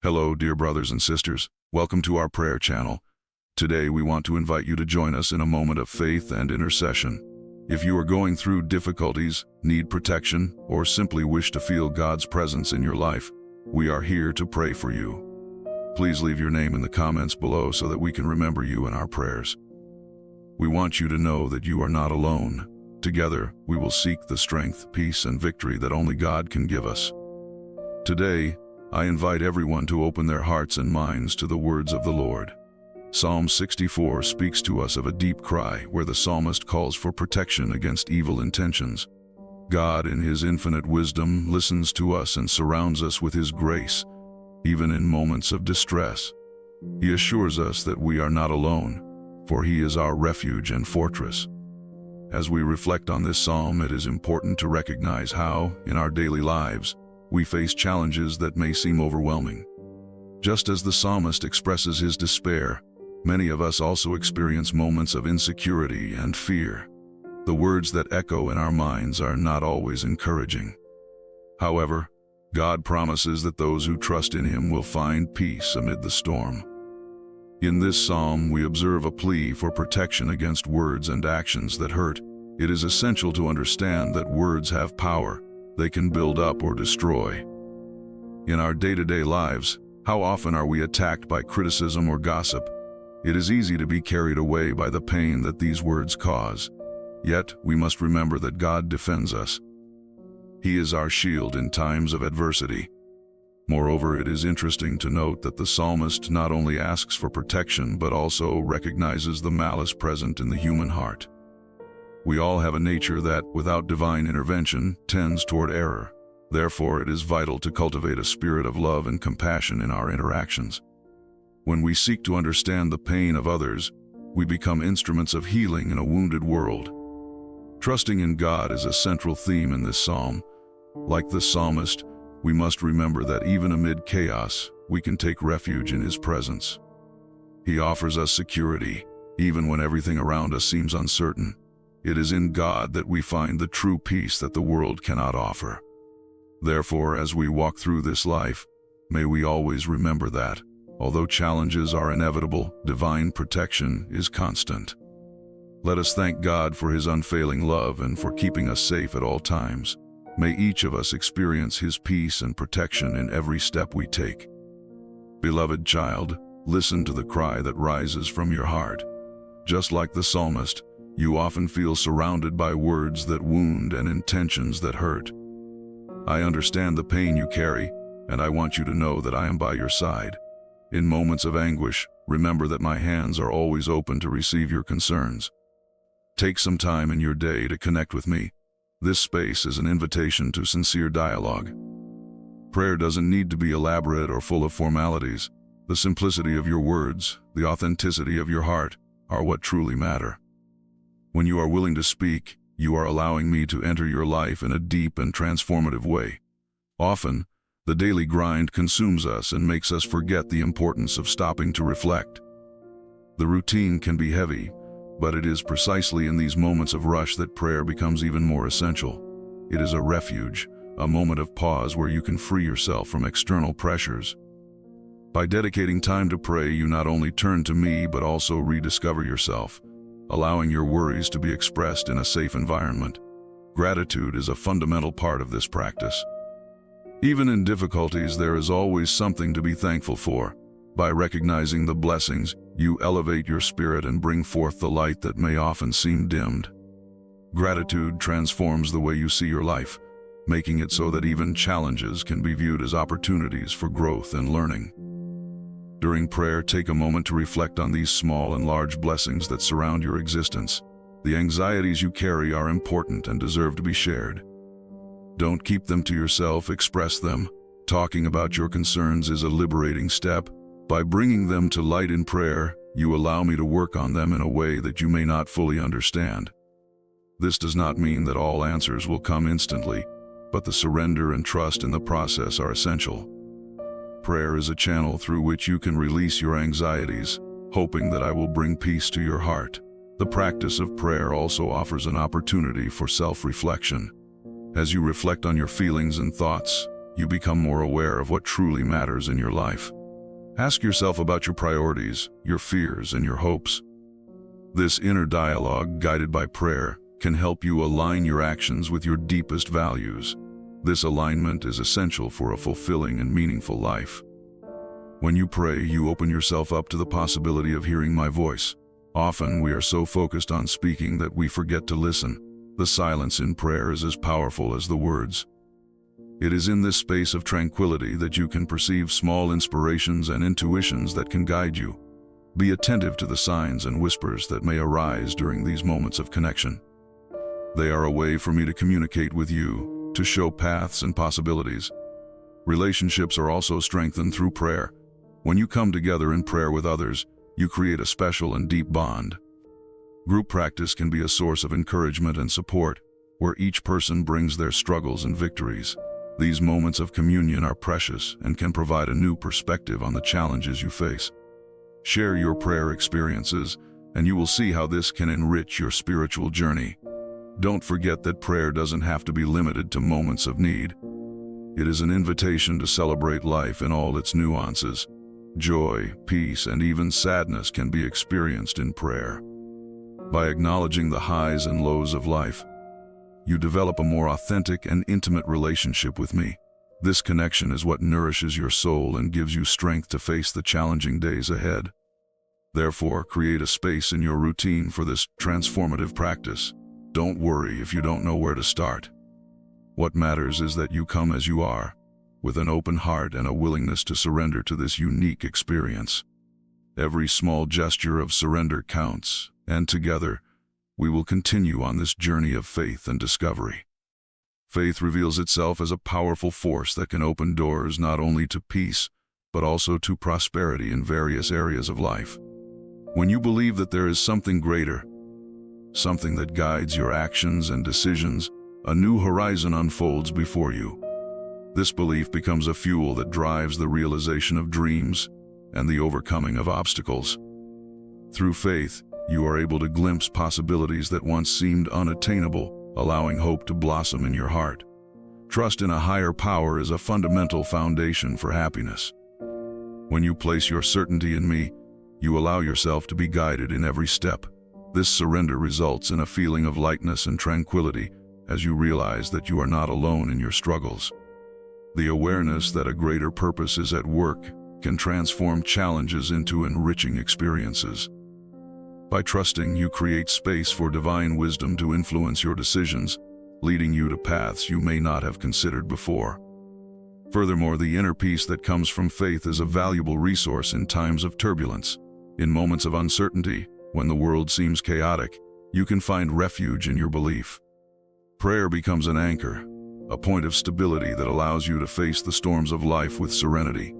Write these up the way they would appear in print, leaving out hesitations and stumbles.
Hello, dear brothers and sisters. Welcome to our prayer channel. Today we want to invite you to join us in a moment of faith and intercession. If you are going through difficulties, need protection, or simply wish to feel God's presence in your life, we are here to pray for you. Please leave your name in the comments below so that we can remember you in our prayers. We want you to know that you are not alone. Together, we will seek the strength, peace, and victory that only God can give us. Today, I invite everyone to open their hearts and minds to the words of the Lord. Psalm 64 speaks to us of a deep cry where the psalmist calls for protection against evil intentions. God, in His infinite wisdom, listens to us and surrounds us with His grace, even in moments of distress. He assures us that we are not alone, for He is our refuge and fortress. As we reflect on this psalm, it is important to recognize how, in our daily lives, we face challenges that may seem overwhelming. Just as the psalmist expresses his despair, many of us also experience moments of insecurity and fear. The words that echo in our minds are not always encouraging. However, God promises that those who trust in Him will find peace amid the storm. In this psalm, we observe a plea for protection against words and actions that hurt. It is essential to understand that words have power. They can build up or destroy. In our day-to-day lives, how often are we attacked by criticism or gossip? It is easy to be carried away by the pain that these words cause. Yet, we must remember that God defends us. He is our shield in times of adversity. Moreover, it is interesting to note that the psalmist not only asks for protection but also recognizes the malice present in the human heart. We all have a nature that, without divine intervention, tends toward error. Therefore, it is vital to cultivate a spirit of love and compassion in our interactions. When we seek to understand the pain of others, we become instruments of healing in a wounded world. Trusting in God is a central theme in this psalm. Like the psalmist, we must remember that even amid chaos, we can take refuge in His presence. He offers us security, even when everything around us seems uncertain. It is in God that we find the true peace that the world cannot offer. Therefore, as we walk through this life, may we always remember that, although challenges are inevitable, divine protection is constant. Let us thank God for His unfailing love and for keeping us safe at all times. May each of us experience His peace and protection in every step we take. Beloved child, listen to the cry that rises from your heart. Just like the psalmist, you often feel surrounded by words that wound and intentions that hurt. I understand the pain you carry, and I want you to know that I am by your side. In moments of anguish, remember that my hands are always open to receive your concerns. Take some time in your day to connect with me. This space is an invitation to sincere dialogue. Prayer doesn't need to be elaborate or full of formalities. The simplicity of your words, the authenticity of your heart, are what truly matter. When you are willing to speak, you are allowing me to enter your life in a deep and transformative way. Often, the daily grind consumes us and makes us forget the importance of stopping to reflect. The routine can be heavy, but it is precisely in these moments of rush that prayer becomes even more essential. It is a refuge, a moment of pause where you can free yourself from external pressures. By dedicating time to pray, you not only turn to me but also rediscover yourself, allowing your worries to be expressed in a safe environment. Gratitude is a fundamental part of this practice. Even in difficulties, there is always something to be thankful for. By recognizing the blessings, you elevate your spirit and bring forth the light that may often seem dimmed. Gratitude transforms the way you see your life, making it so that even challenges can be viewed as opportunities for growth and learning. During prayer, take a moment to reflect on these small and large blessings that surround your existence. The anxieties you carry are important and deserve to be shared. Don't keep them to yourself, express them. Talking about your concerns is a liberating step. By bringing them to light in prayer, you allow me to work on them in a way that you may not fully understand. This does not mean that all answers will come instantly, but the surrender and trust in the process are essential. Prayer is a channel through which you can release your anxieties, hoping that I will bring peace to your heart. The practice of prayer also offers an opportunity for self-reflection. As you reflect on your feelings and thoughts, you become more aware of what truly matters in your life. Ask yourself about your priorities, your fears, and your hopes. This inner dialogue, guided by prayer, can help you align your actions with your deepest values. This alignment is essential for a fulfilling and meaningful life. When you pray, you open yourself up to the possibility of hearing my voice. Often, we are so focused on speaking that we forget to listen. The silence in prayer is as powerful as the words. It is in this space of tranquility that you can perceive small inspirations and intuitions that can guide you. Be attentive to the signs and whispers that may arise during these moments of connection. They are a way for me to communicate with you, to show paths and possibilities. Relationships are also strengthened through prayer. When you come together in prayer with others, you create a special and deep bond. Group practice can be a source of encouragement and support, where each person brings their struggles and victories. These moments of communion are precious and can provide a new perspective on the challenges you face. Share your prayer experiences, and you will see how this can enrich your spiritual journey. Don't forget that prayer doesn't have to be limited to moments of need. It is an invitation to celebrate life in all its nuances. Joy, peace, and even sadness can be experienced in prayer. By acknowledging the highs and lows of life, you develop a more authentic and intimate relationship with me. This connection is what nourishes your soul and gives you strength to face the challenging days ahead. Therefore, create a space in your routine for this transformative practice. Don't worry if you don't know where to start. What matters is that you come as you are, with an open heart and a willingness to surrender to this unique experience. Every small gesture of surrender counts, and together, we will continue on this journey of faith and discovery. Faith reveals itself as a powerful force that can open doors not only to peace, but also to prosperity in various areas of life. When you believe that there is something greater, something that guides your actions and decisions, a new horizon unfolds before you. This belief becomes a fuel that drives the realization of dreams and the overcoming of obstacles. Through faith, you are able to glimpse possibilities that once seemed unattainable, allowing hope to blossom in your heart. Trust in a higher power is a fundamental foundation for happiness. When you place your certainty in me, you allow yourself to be guided in every step. This surrender results in a feeling of lightness and tranquility as you realize that you are not alone in your struggles. The awareness that a greater purpose is at work can transform challenges into enriching experiences. By trusting, you create space for divine wisdom to influence your decisions, leading you to paths you may not have considered before. Furthermore, the inner peace that comes from faith is a valuable resource in times of turbulence. In moments of uncertainty, when the world seems chaotic, you can find refuge in your belief. Prayer becomes an anchor, a point of stability that allows you to face the storms of life with serenity.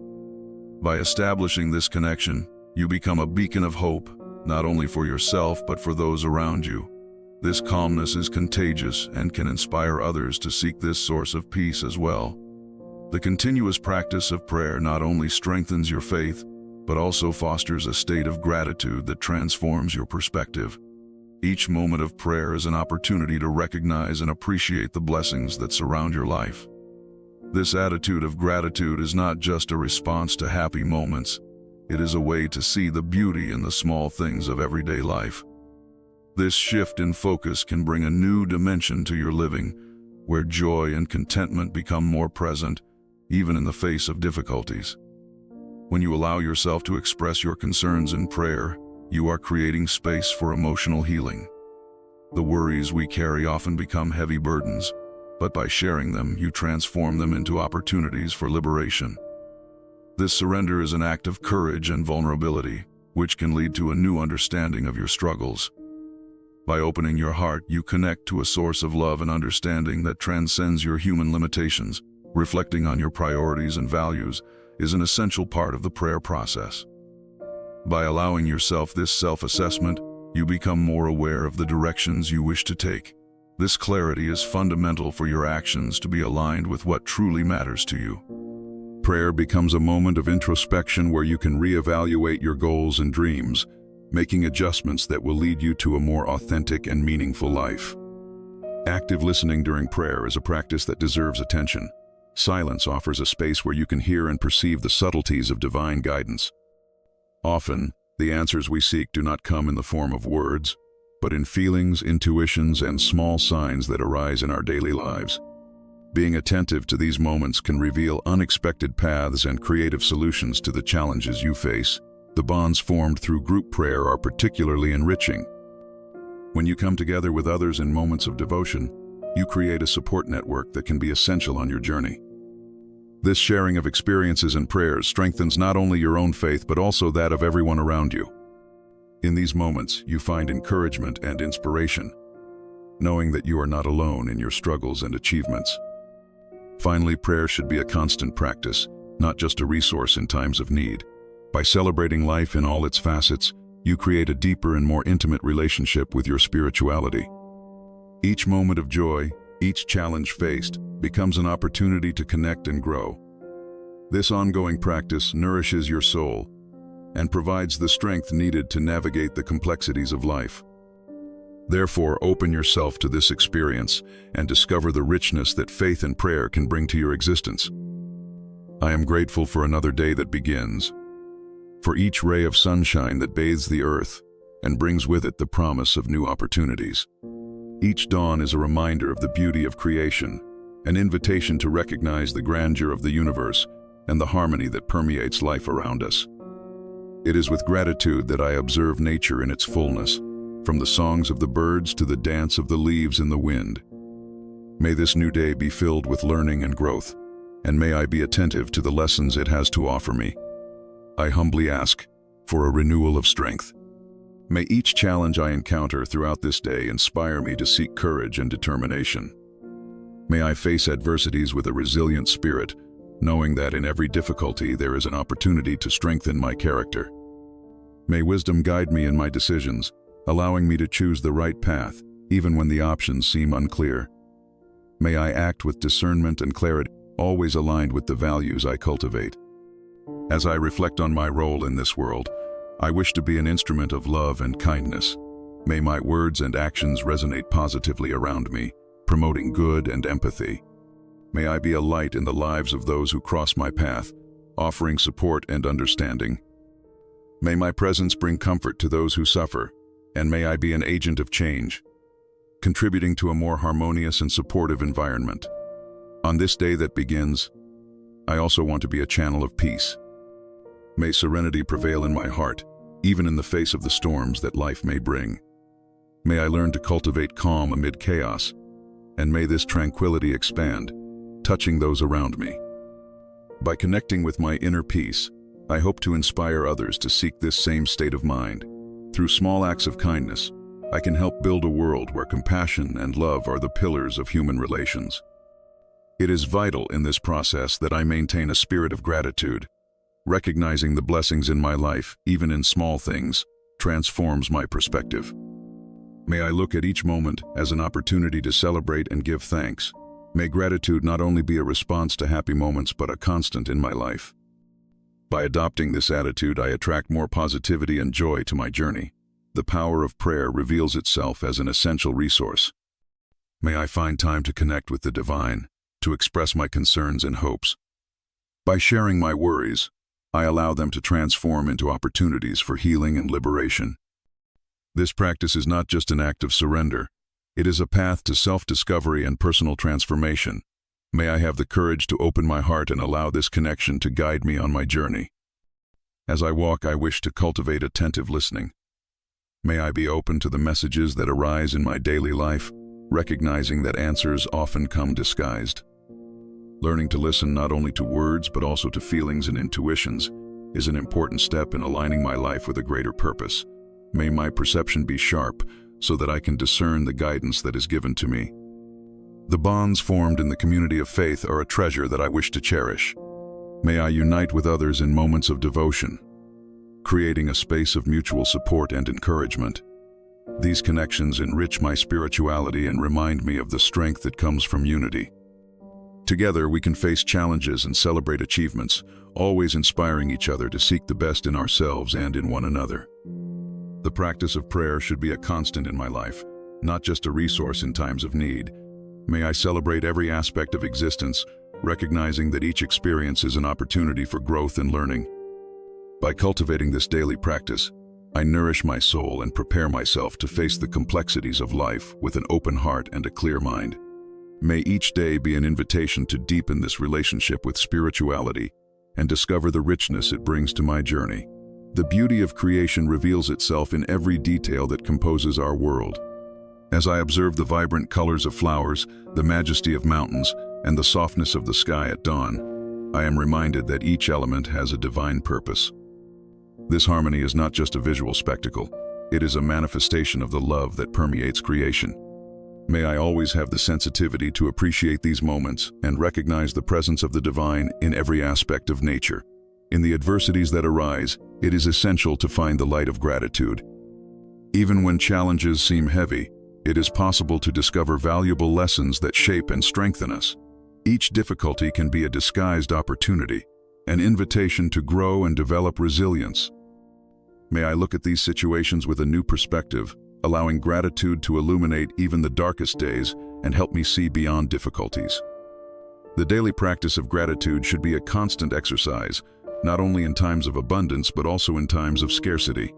By establishing this connection, you become a beacon of hope, not only for yourself but for those around you. This calmness is contagious and can inspire others to seek this source of peace as well. The continuous practice of prayer not only strengthens your faith, but also fosters a state of gratitude that transforms your perspective. Each moment of prayer is an opportunity to recognize and appreciate the blessings that surround your life. This attitude of gratitude is not just a response to happy moments, it is a way to see the beauty in the small things of everyday life. This shift in focus can bring a new dimension to your living, where joy and contentment become more present, even in the face of difficulties. When you allow yourself to express your concerns in prayer, you are creating space for emotional healing. The worries we carry often become heavy burdens, but by sharing them, you transform them into opportunities for liberation. This surrender is an act of courage and vulnerability, which can lead to a new understanding of your struggles. By opening your heart, you connect to a source of love and understanding that transcends your human limitations. Reflecting on your priorities and values is an essential part of the prayer process. By allowing yourself this self-assessment, you become more aware of the directions you wish to take. This clarity is fundamental for your actions to be aligned with what truly matters to you. Prayer becomes a moment of introspection where you can reevaluate your goals and dreams, making adjustments that will lead you to a more authentic and meaningful life. Active listening during prayer is a practice that deserves attention. Silence offers a space where you can hear and perceive the subtleties of divine guidance. Often, the answers we seek do not come in the form of words, but in feelings, intuitions, and small signs that arise in our daily lives. Being attentive to these moments can reveal unexpected paths and creative solutions to the challenges you face. The bonds formed through group prayer are particularly enriching. When you come together with others in moments of devotion, you create a support network that can be essential on your journey. This sharing of experiences and prayers strengthens not only your own faith but also that of everyone around you. In these moments, you find encouragement and inspiration, knowing that you are not alone in your struggles and achievements. Finally, prayer should be a constant practice, not just a resource in times of need. By celebrating life in all its facets, you create a deeper and more intimate relationship with your spirituality. Each moment of joy, each challenge faced, becomes an opportunity to connect and grow. This ongoing practice nourishes your soul and provides the strength needed to navigate the complexities of life. Therefore, open yourself to this experience and discover the richness that faith and prayer can bring to your existence. I am grateful for another day that begins, for each ray of sunshine that bathes the earth and brings with it the promise of new opportunities. Each dawn is a reminder of the beauty of creation, an invitation to recognize the grandeur of the universe and the harmony that permeates life around us. It is with gratitude that I observe nature in its fullness, from the songs of the birds to the dance of the leaves in the wind. May this new day be filled with learning and growth, and may I be attentive to the lessons it has to offer me. I humbly ask for a renewal of strength. May each challenge I encounter throughout this day inspire me to seek courage and determination. May I face adversities with a resilient spirit, knowing that in every difficulty there is an opportunity to strengthen my character. May wisdom guide me in my decisions, allowing me to choose the right path, even when the options seem unclear. May I act with discernment and clarity, always aligned with the values I cultivate. As I reflect on my role in this world, I wish to be an instrument of love and kindness. May my words and actions resonate positively around me, promoting good and empathy. May I be a light in the lives of those who cross my path, offering support and understanding. May my presence bring comfort to those who suffer, and may I be an agent of change, contributing to a more harmonious and supportive environment. On this day that begins, I also want to be a channel of peace. May serenity prevail in my heart, even in the face of the storms that life may bring. May I learn to cultivate calm amid chaos, and may this tranquility expand, touching those around me. By connecting with my inner peace, I hope to inspire others to seek this same state of mind. Through small acts of kindness, I can help build a world where compassion and love are the pillars of human relations. It is vital in this process that I maintain a spirit of gratitude. Recognizing the blessings in my life, even in small things, transforms my perspective. May I look at each moment as an opportunity to celebrate and give thanks. May gratitude not only be a response to happy moments but a constant in my life. By adopting this attitude, I attract more positivity and joy to my journey. The power of prayer reveals itself as an essential resource. May I find time to connect with the divine, to express my concerns and hopes. By sharing my worries, I allow them to transform into opportunities for healing and liberation. This practice is not just an act of surrender, it is a path to self-discovery and personal transformation. May I have the courage to open my heart and allow this connection to guide me on my journey. As I walk, I wish to cultivate attentive listening. May I be open to the messages that arise in my daily life, recognizing that answers often come disguised. Learning to listen not only to words but also to feelings and intuitions is an important step in aligning my life with a greater purpose. May my perception be sharp so that I can discern the guidance that is given to me. The bonds formed in the community of faith are a treasure that I wish to cherish. May I unite with others in moments of devotion, creating a space of mutual support and encouragement. These connections enrich my spirituality and remind me of the strength that comes from unity. Together, we can face challenges and celebrate achievements, always inspiring each other to seek the best in ourselves and in one another. The practice of prayer should be a constant in my life, not just a resource in times of need. May I celebrate every aspect of existence, recognizing that each experience is an opportunity for growth and learning. By cultivating this daily practice, I nourish my soul and prepare myself to face the complexities of life with an open heart and a clear mind. May each day be an invitation to deepen this relationship with spirituality and discover the richness it brings to my journey. The beauty of creation reveals itself in every detail that composes our world. As I observe the vibrant colors of flowers, the majesty of mountains, and the softness of the sky at dawn, I am reminded that each element has a divine purpose. This harmony is not just a visual spectacle, it is a manifestation of the love that permeates creation. May I always have the sensitivity to appreciate these moments and recognize the presence of the divine in every aspect of nature. In the adversities that arise, it is essential to find the light of gratitude. Even when challenges seem heavy, it is possible to discover valuable lessons that shape and strengthen us. Each difficulty can be a disguised opportunity, an invitation to grow and develop resilience. May I look at these situations with a new perspective, allowing gratitude to illuminate even the darkest days and help me see beyond difficulties. The daily practice of gratitude should be a constant exercise, not only in times of abundance but also in times of scarcity.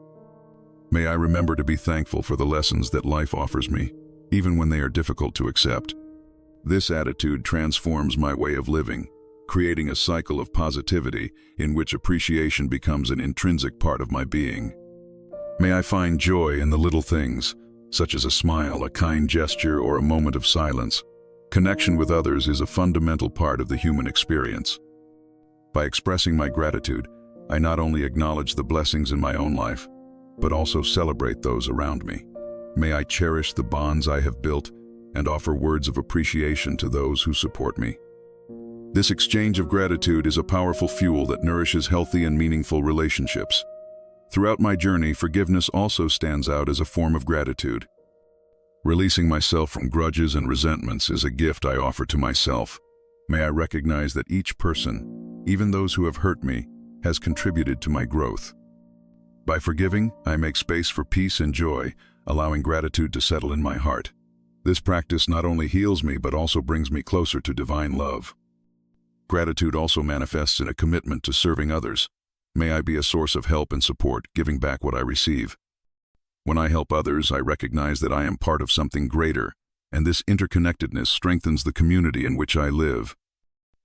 May I remember to be thankful for the lessons that life offers me, even when they are difficult to accept. This attitude transforms my way of living, creating a cycle of positivity in which appreciation becomes an intrinsic part of my being. May I find joy in the little things, such as a smile, a kind gesture, or a moment of silence. Connection with others is a fundamental part of the human experience. By expressing my gratitude, I not only acknowledge the blessings in my own life, but also celebrate those around me. May I cherish the bonds I have built and offer words of appreciation to those who support me. This exchange of gratitude is a powerful fuel that nourishes healthy and meaningful relationships. Throughout my journey, forgiveness also stands out as a form of gratitude. Releasing myself from grudges and resentments is a gift I offer to myself. May I recognize that each person, even those who have hurt me, has contributed to my growth. By forgiving, I make space for peace and joy, allowing gratitude to settle in my heart. This practice not only heals me but also brings me closer to divine love. Gratitude also manifests in a commitment to serving others. May I be a source of help and support, giving back what I receive. When I help others, I recognize that I am part of something greater, and this interconnectedness strengthens the community in which I live.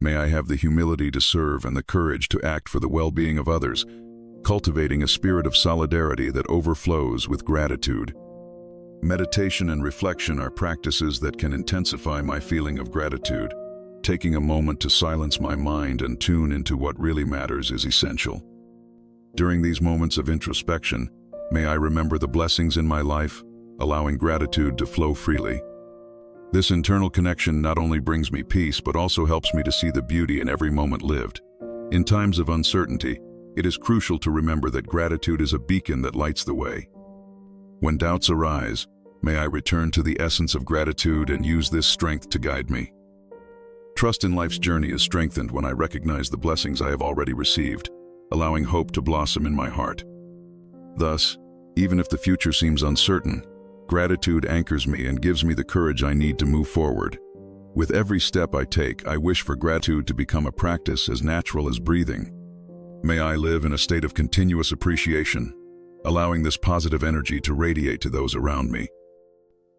May I have the humility to serve and the courage to act for the well-being of others, cultivating a spirit of solidarity that overflows with gratitude. Meditation and reflection are practices that can intensify my feeling of gratitude. Taking a moment to silence my mind and tune into what really matters is essential. During these moments of introspection, may I remember the blessings in my life, allowing gratitude to flow freely. This internal connection not only brings me peace but also helps me to see the beauty in every moment lived. In times of uncertainty, it is crucial to remember that gratitude is a beacon that lights the way. When doubts arise, may I return to the essence of gratitude and use this strength to guide me. Trust in life's journey is strengthened when I recognize the blessings I have already received, allowing hope to blossom in my heart. Thus, even if the future seems uncertain, gratitude anchors me and gives me the courage I need to move forward. With every step I take, I wish for gratitude to become a practice as natural as breathing. May I live in a state of continuous appreciation, allowing this positive energy to radiate to those around me.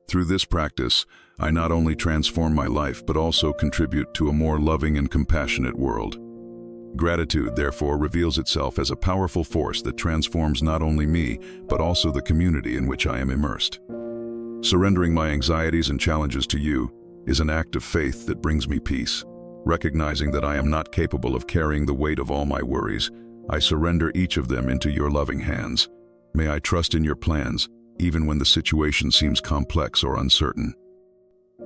Through this practice, I not only transform my life but also contribute to a more loving and compassionate world. Gratitude, therefore, reveals itself as a powerful force that transforms not only me but also the community in which I am immersed. Surrendering my anxieties and challenges to you is an act of faith that brings me peace. Recognizing that I am not capable of carrying the weight of all my worries, I surrender each of them into your loving hands. May I trust in your plans, even when the situation seems complex or uncertain.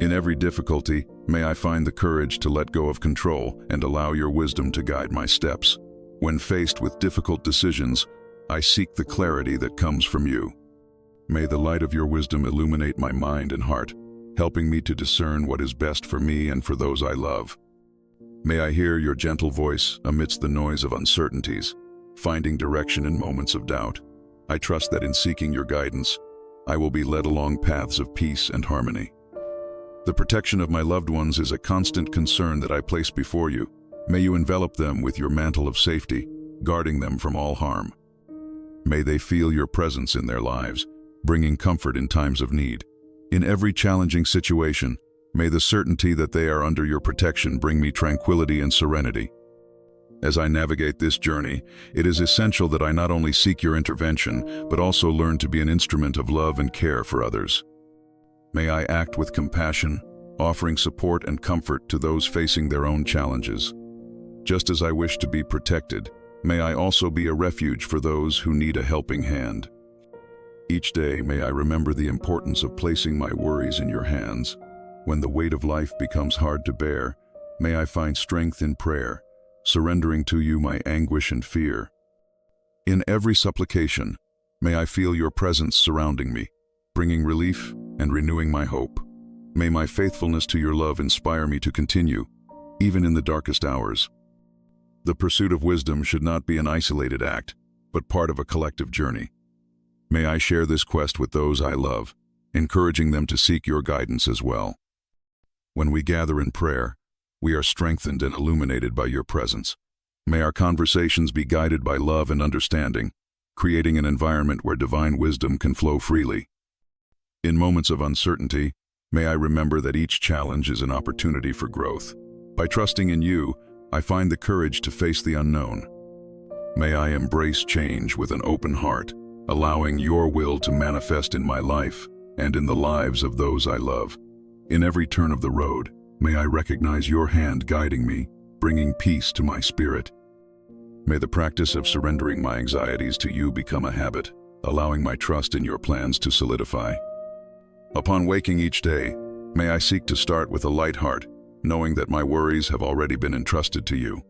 In every difficulty, may I find the courage to let go of control and allow your wisdom to guide my steps. When faced with difficult decisions, I seek the clarity that comes from you. May the light of your wisdom illuminate my mind and heart, helping me to discern what is best for me and for those I love. May I hear your gentle voice amidst the noise of uncertainties, finding direction in moments of doubt. I trust that in seeking your guidance, I will be led along paths of peace and harmony. The protection of my loved ones is a constant concern that I place before you. May you envelop them with your mantle of safety, guarding them from all harm. May they feel your presence in their lives, bringing comfort in times of need. In every challenging situation, may the certainty that they are under your protection bring me tranquility and serenity. As I navigate this journey, it is essential that I not only seek your intervention, but also learn to be an instrument of love and care for others. May I act with compassion, offering support and comfort to those facing their own challenges. Just as I wish to be protected, may I also be a refuge for those who need a helping hand. Each day, may I remember the importance of placing my worries in your hands. When the weight of life becomes hard to bear, may I find strength in prayer, surrendering to you my anguish and fear. In every supplication, may I feel your presence surrounding me, bringing relief and renewing my hope. May my faithfulness to your love inspire me to continue, even in the darkest hours. The pursuit of wisdom should not be an isolated act, but part of a collective journey. May I share this quest with those I love, encouraging them to seek your guidance as well. When we gather in prayer, we are strengthened and illuminated by your presence. May our conversations be guided by love and understanding, creating an environment where divine wisdom can flow freely. In moments of uncertainty, may I remember that each challenge is an opportunity for growth. By trusting in you, I find the courage to face the unknown. May I embrace change with an open heart, allowing your will to manifest in my life and in the lives of those I love. In every turn of the road, may I recognize your hand guiding me, bringing peace to my spirit. May the practice of surrendering my anxieties to you become a habit, allowing my trust in your plans to solidify. Upon waking each day, may I seek to start with a light heart, knowing that my worries have already been entrusted to you.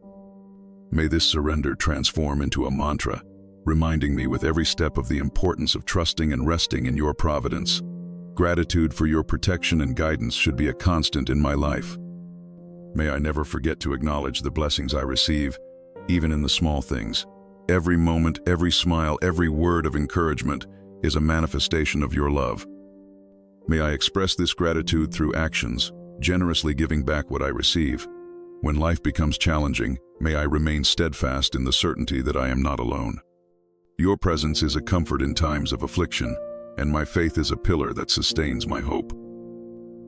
May this surrender transform into a mantra, reminding me with every step of the importance of trusting and resting in your providence. Gratitude for your protection and guidance should be a constant in my life. May I never forget to acknowledge the blessings I receive, even in the small things. Every moment, every smile, every word of encouragement is a manifestation of your love. May I express this gratitude through actions, generously giving back what I receive. When life becomes challenging, may I remain steadfast in the certainty that I am not alone. Your presence is a comfort in times of affliction, and my faith is a pillar that sustains my hope.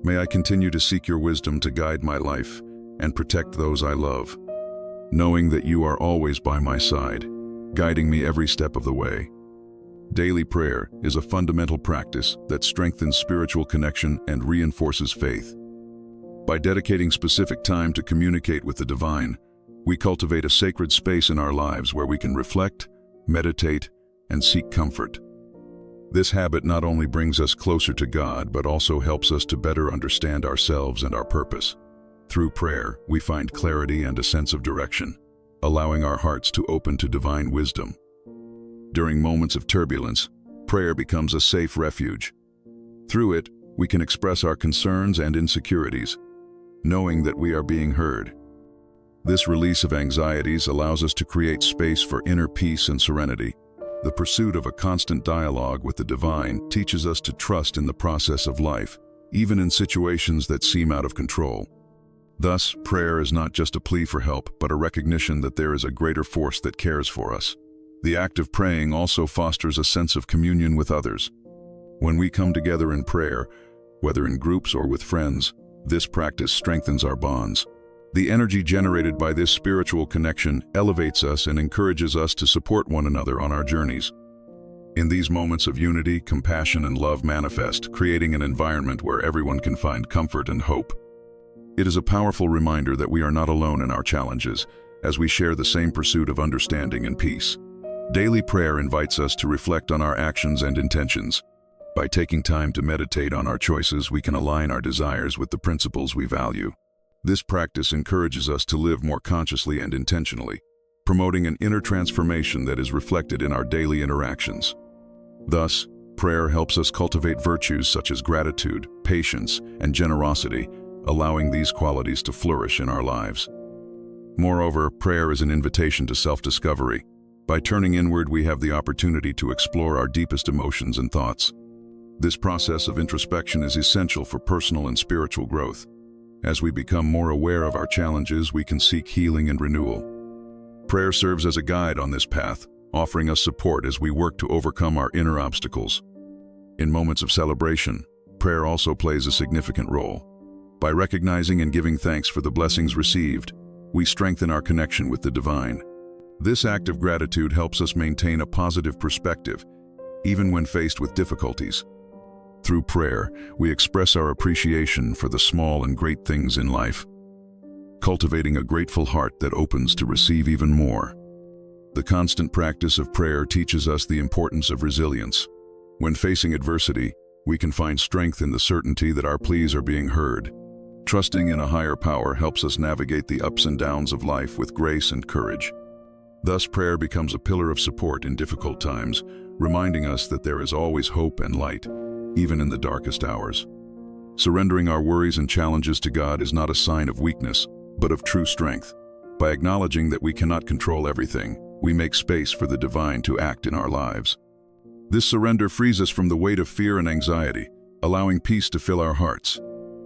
May I continue to seek your wisdom to guide my life and protect those I love, knowing that you are always by my side, guiding me every step of the way. Daily prayer is a fundamental practice that strengthens spiritual connection and reinforces faith. By dedicating specific time to communicate with the divine, we cultivate a sacred space in our lives where we can reflect, meditate, and seek comfort. This habit not only brings us closer to God, but also helps us to better understand ourselves and our purpose. Through prayer, we find clarity and a sense of direction, allowing our hearts to open to divine wisdom. During moments of turbulence, prayer becomes a safe refuge. Through it, we can express our concerns and insecurities, knowing that we are being heard. This release of anxieties allows us to create space for inner peace and serenity. The pursuit of a constant dialogue with the divine teaches us to trust in the process of life, even in situations that seem out of control. Thus, prayer is not just a plea for help, but a recognition that there is a greater force that cares for us. The act of praying also fosters a sense of communion with others. When we come together in prayer, whether in groups or with friends, this practice strengthens our bonds. The energy generated by this spiritual connection elevates us and encourages us to support one another on our journeys. In these moments of unity, compassion, and love manifest, creating an environment where everyone can find comfort and hope. It is a powerful reminder that we are not alone in our challenges, as we share the same pursuit of understanding and peace. Daily prayer invites us to reflect on our actions and intentions. By taking time to meditate on our choices, we can align our desires with the principles we value. This practice encourages us to live more consciously and intentionally, promoting an inner transformation that is reflected in our daily interactions. Thus, prayer helps us cultivate virtues such as gratitude, patience, and generosity, allowing these qualities to flourish in our lives. Moreover, prayer is an invitation to self-discovery. By turning inward, we have the opportunity to explore our deepest emotions and thoughts. This process of introspection is essential for personal and spiritual growth. As we become more aware of our challenges, we can seek healing and renewal. Prayer serves as a guide on this path, offering us support as we work to overcome our inner obstacles. In moments of celebration, prayer also plays a significant role. By recognizing and giving thanks for the blessings received, we strengthen our connection with the divine. This act of gratitude helps us maintain a positive perspective, even when faced with difficulties. Through prayer, we express our appreciation for the small and great things in life, cultivating a grateful heart that opens to receive even more. The constant practice of prayer teaches us the importance of resilience. When facing adversity, we can find strength in the certainty that our pleas are being heard. Trusting in a higher power helps us navigate the ups and downs of life with grace and courage. Thus, prayer becomes a pillar of support in difficult times, reminding us that there is always hope and light, even in the darkest hours. Surrendering our worries and challenges to God is not a sign of weakness, but of true strength. By acknowledging that we cannot control everything, we make space for the divine to act in our lives. This surrender frees us from the weight of fear and anxiety, allowing peace to fill our hearts.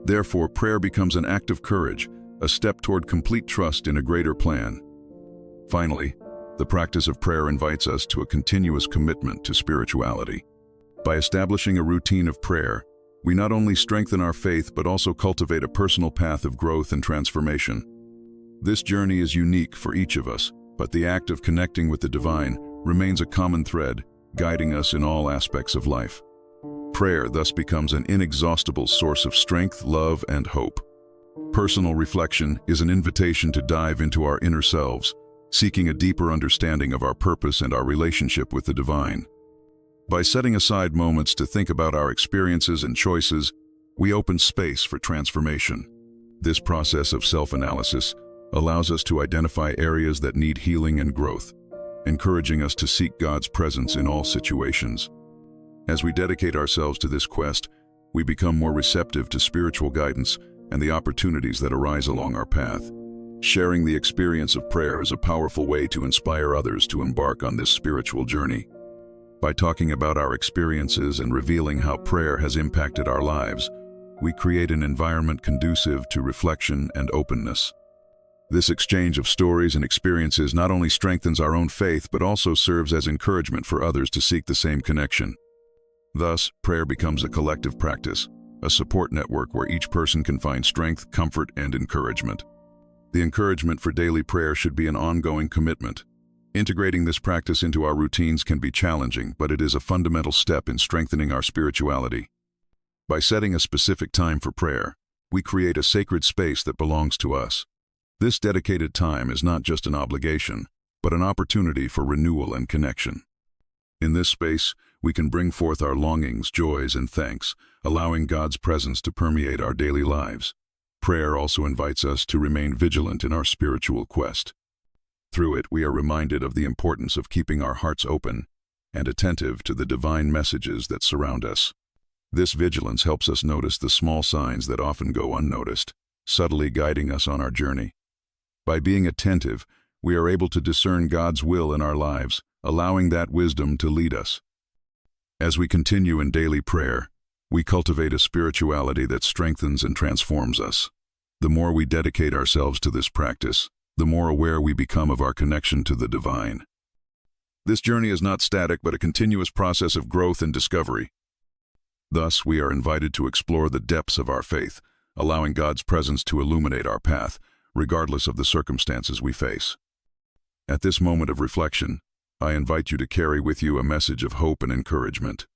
Therefore, prayer becomes an act of courage, a step toward complete trust in a greater plan. Finally, the practice of prayer invites us to a continuous commitment to spirituality. By establishing a routine of prayer, we not only strengthen our faith but also cultivate a personal path of growth and transformation. This journey is unique for each of us, but the act of connecting with the divine remains a common thread, guiding us in all aspects of life. Prayer thus becomes an inexhaustible source of strength, love, and hope. Personal reflection is an invitation to dive into our inner selves, seeking a deeper understanding of our purpose and our relationship with the divine. By setting aside moments to think about our experiences and choices, we open space for transformation. This process of self-analysis allows us to identify areas that need healing and growth, encouraging us to seek God's presence in all situations. As we dedicate ourselves to this quest, we become more receptive to spiritual guidance and the opportunities that arise along our path. Sharing the experience of prayer is a powerful way to inspire others to embark on this spiritual journey. By talking about our experiences and revealing how prayer has impacted our lives, we create an environment conducive to reflection and openness. This exchange of stories and experiences not only strengthens our own faith but also serves as encouragement for others to seek the same connection. Thus, prayer becomes a collective practice, a support network where each person can find strength, comfort, and encouragement. The encouragement for daily prayer should be an ongoing commitment. Integrating this practice into our routines can be challenging, but it is a fundamental step in strengthening our spirituality. By setting a specific time for prayer, we create a sacred space that belongs to us. This dedicated time is not just an obligation, but an opportunity for renewal and connection. In this space, we can bring forth our longings, joys, and thanks, allowing God's presence to permeate our daily lives. Prayer also invites us to remain vigilant in our spiritual quest. Through it, we are reminded of the importance of keeping our hearts open and attentive to the divine messages that surround us. This vigilance helps us notice the small signs that often go unnoticed, subtly guiding us on our journey. By being attentive, we are able to discern God's will in our lives, allowing that wisdom to lead us. As we continue in daily prayer, we cultivate a spirituality that strengthens and transforms us. The more we dedicate ourselves to this practice, the more aware we become of our connection to the divine. This journey is not static, but a continuous process of growth and discovery. Thus, we are invited to explore the depths of our faith, allowing God's presence to illuminate our path, regardless of the circumstances we face. At this moment of reflection, I invite you to carry with you a message of hope and encouragement.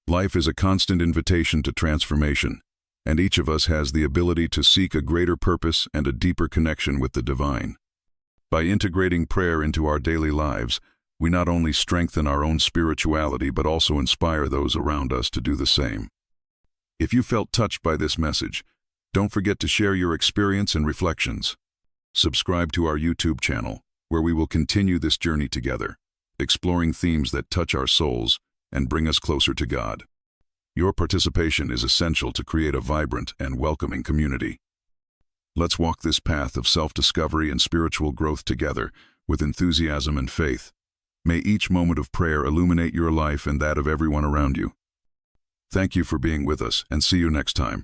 Life is a constant invitation to transformation, and each of us has the ability to seek a greater purpose and a deeper connection with the divine. By integrating prayer into our daily lives, we not only strengthen our own spirituality but also inspire those around us to do the same. If you felt touched by this message, don't forget to share your experience and reflections. Subscribe to our YouTube channel, where we will continue this journey together, exploring themes that touch our souls and bring us closer to God. Your participation is essential to create a vibrant and welcoming community. Let's walk this path of self-discovery and spiritual growth together with enthusiasm and faith. May each moment of prayer illuminate your life and that of everyone around you. Thank you for being with us, and see you next time.